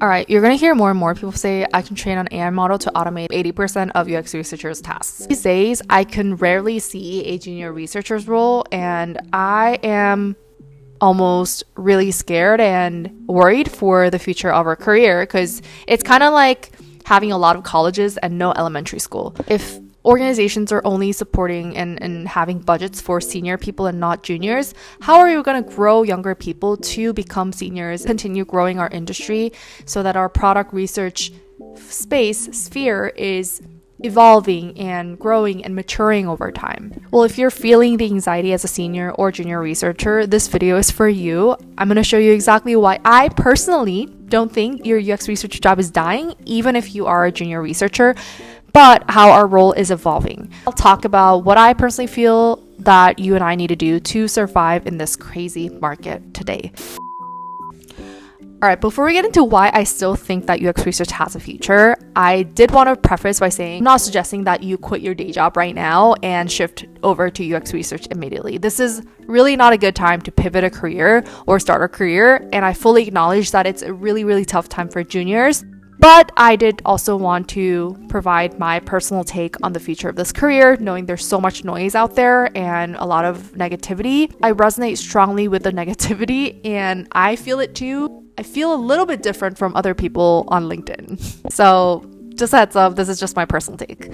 All right, you're going to hear more and more people say, I can train an AI model to automate 80% of UX researchers' tasks. These days, I can rarely see a junior researcher's role, and I am almost really scared and worried for the future of our career, because it's kind of like having a lot of colleges and no elementary school. If organizations are only supporting and having budgets for senior people and not juniors, how are we going to grow younger people to become seniors, continue growing our industry so that our product research sphere is evolving and growing and maturing over time? Well, if you're feeling the anxiety as a senior or junior researcher, this video is for you. I'm going to show you exactly why I personally don't think your UX research job is dying, even if you are a junior researcher, but how our role is evolving. I'll talk about what I personally feel that you and I need to do to survive in this crazy market today. All right, before we get into why I still think that UX research has a future, I did want to preface by saying I'm not suggesting that you quit your day job right now and shift over to UX research immediately. This is really not a good time to pivot a career or start a career, and I fully acknowledge that it's a really, really tough time for juniors. But I did also want to provide my personal take on the future of this career, knowing there's so much noise out there and a lot of negativity. I resonate strongly with the negativity, and I feel it too. I feel a little bit different from other people on LinkedIn. So just a heads up, this is just my personal take.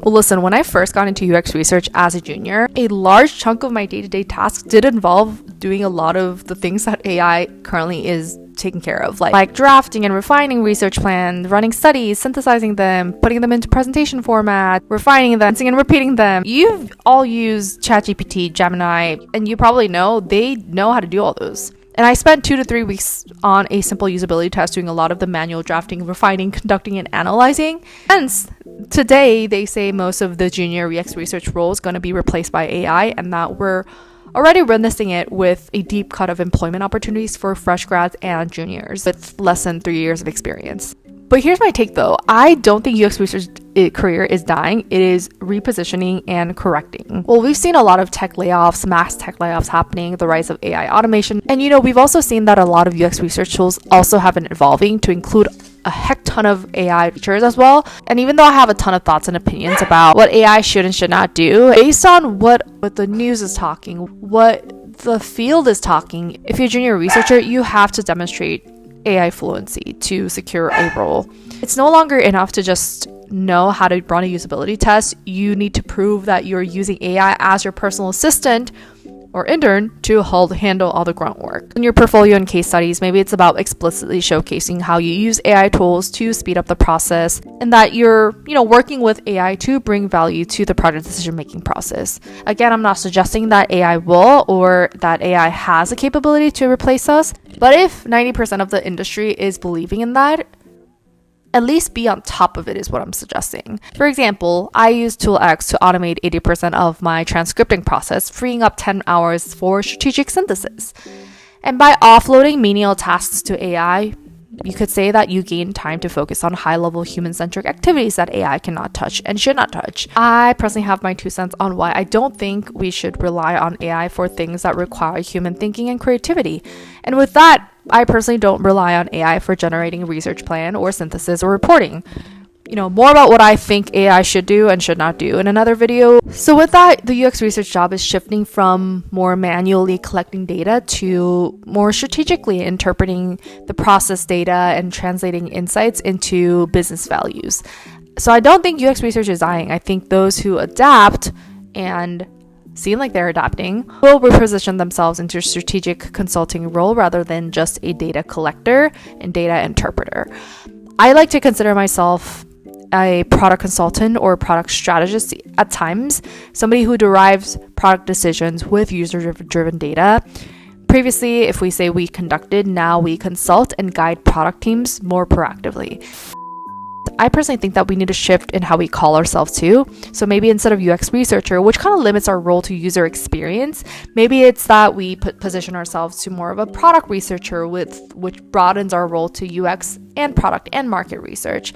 Well, listen, when I first got into UX research as a junior, a large chunk of my day-to-day tasks did involve doing a lot of the things that AI currently is taken care of, like drafting and refining research plans, running studies, synthesizing them, putting them into presentation format, refining them, and repeating them. You've all used ChatGPT, Gemini, and you probably know they know how to do all those. And I spent 2 to 3 weeks on a simple usability test doing a lot of the manual drafting, refining, conducting, and analyzing. Hence, today they say most of the junior UX research role is going to be replaced by AI, and that we're already witnessing it with a deep cut of employment opportunities for fresh grads and juniors with less than 3 years of experience. But here's my take though. I don't think UX research career is dying. It is repositioning and correcting. Well, we've seen a lot of tech layoffs, mass tech layoffs happening, the rise of AI automation. And we've also seen that a lot of UX research tools also have been evolving to include a heck ton of AI features as well. And even though I have a ton of thoughts and opinions about what AI should and should not do, based on what the news is talking, what the field is talking, if you're a junior researcher, you have to demonstrate AI fluency to secure a role. It's no longer enough to just know how to run a usability test. You need to prove that you're using AI as your personal assistant or intern to handle all the grunt work. In your portfolio and case studies, maybe it's about explicitly showcasing how you use AI tools to speed up the process, and that you're, working with AI to bring value to the project decision-making process. Again, I'm not suggesting that AI will or that AI has a capability to replace us, but if 90% of the industry is believing in that, at least be on top of it is what I'm suggesting. For example, I use Tool X to automate 80% of my transcripting process, freeing up 10 hours for strategic synthesis. And by offloading menial tasks to AI, you could say that you gain time to focus on high-level human-centric activities that AI cannot touch and should not touch. I personally have my 2 cents on why I don't think we should rely on AI for things that require human thinking and creativity. And with that, I personally don't rely on AI for generating a research plan or synthesis or reporting. More about what I think AI should do and should not do in another video. So with that, the UX research job is shifting from more manually collecting data to more strategically interpreting the process data and translating insights into business values. So I don't think UX research is dying. I think those who adapt and seem like they're adapting will reposition themselves into a strategic consulting role rather than just a data collector and data interpreter. I like to consider myself a product consultant or product strategist at times, somebody who derives product decisions with user-driven data. Previously, if we say we conducted, now we consult and guide product teams more proactively. I personally think that we need to shift in how we call ourselves too. So maybe instead of UX researcher, which kind of limits our role to user experience, maybe it's that we position ourselves to more of a product researcher which broadens our role to UX and product and market research.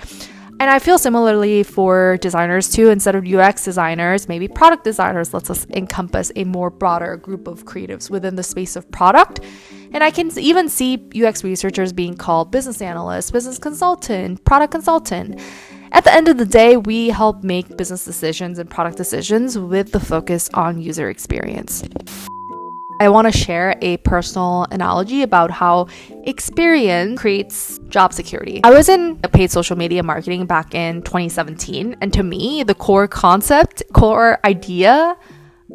And I feel similarly for designers too. Instead of UX designers, maybe product designers lets us encompass a more broader group of creatives within the space of product. And I can even see UX researchers being called business analyst, business consultant, product consultant. At the end of the day, we help make business decisions and product decisions with the focus on user experience. I want to share a personal analogy about how experience creates job security. I was in paid social media marketing back in 2017, and to me, the core idea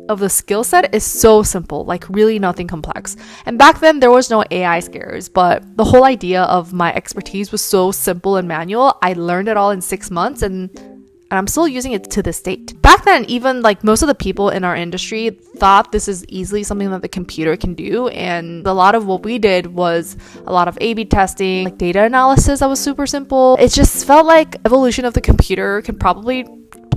of the skill set is so simple, like really nothing complex. And back then there was no AI scares, but the whole idea of my expertise was so simple and manual. I learned it all in 6 months, and I'm still using it to this date. Back then, even like most of the people in our industry thought this is easily something that the computer can do. And a lot of what we did was a lot of A/B testing, like data analysis that was super simple. It just felt like evolution of the computer can probably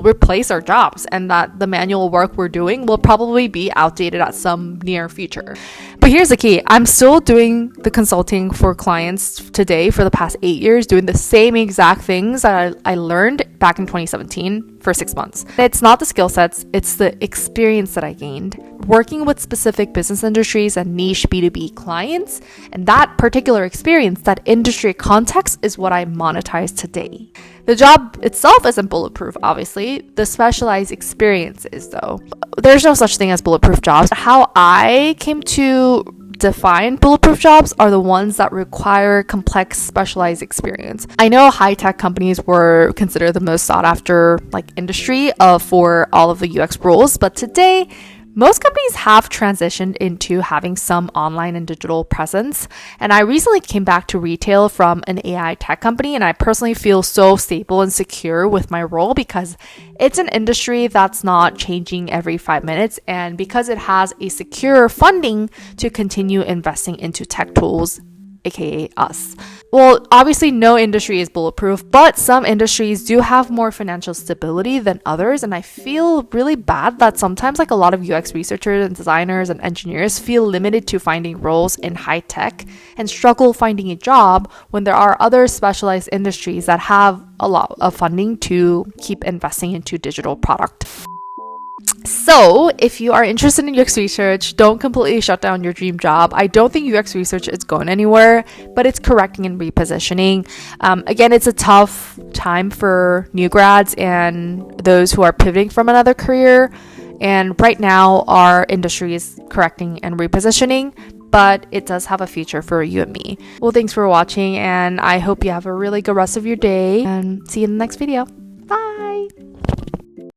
replace our jobs, and that the manual work we're doing will probably be outdated at some near future. But here's the key. I'm still doing the consulting for clients today for the past 8 years, doing the same exact things that I learned back in 2017 for 6 months. It's not the skill sets, it's the experience that I gained working with specific business industries and niche B2B clients. And that particular experience, that industry context, is what I monetize today. The job itself isn't bulletproof, obviously. The specialized experience is, though. There's no such thing as bulletproof jobs. How I came to define bulletproof jobs are the ones that require complex, specialized experience. I know high-tech companies were considered the most sought-after industry for all of the UX roles, but today, most companies have transitioned into having some online and digital presence. And I recently came back to retail from an AI tech company, and I personally feel so stable and secure with my role because it's an industry that's not changing every 5 minutes, and because it has a secure funding to continue investing into tech tools, aka us. Well, obviously no industry is bulletproof, but some industries do have more financial stability than others, and I feel really bad that sometimes a lot of UX researchers and designers and engineers feel limited to finding roles in high tech and struggle finding a job when there are other specialized industries that have a lot of funding to keep investing into digital product. So, if you are interested in UX research, don't completely shut down your dream job. I don't think UX research is going anywhere, but it's correcting and repositioning. Again, it's a tough time for new grads and those who are pivoting from another career. And right now, our industry is correcting and repositioning, but it does have a future for you and me. Well, thanks for watching, and I hope you have a really good rest of your day, and see you in the next video. Bye!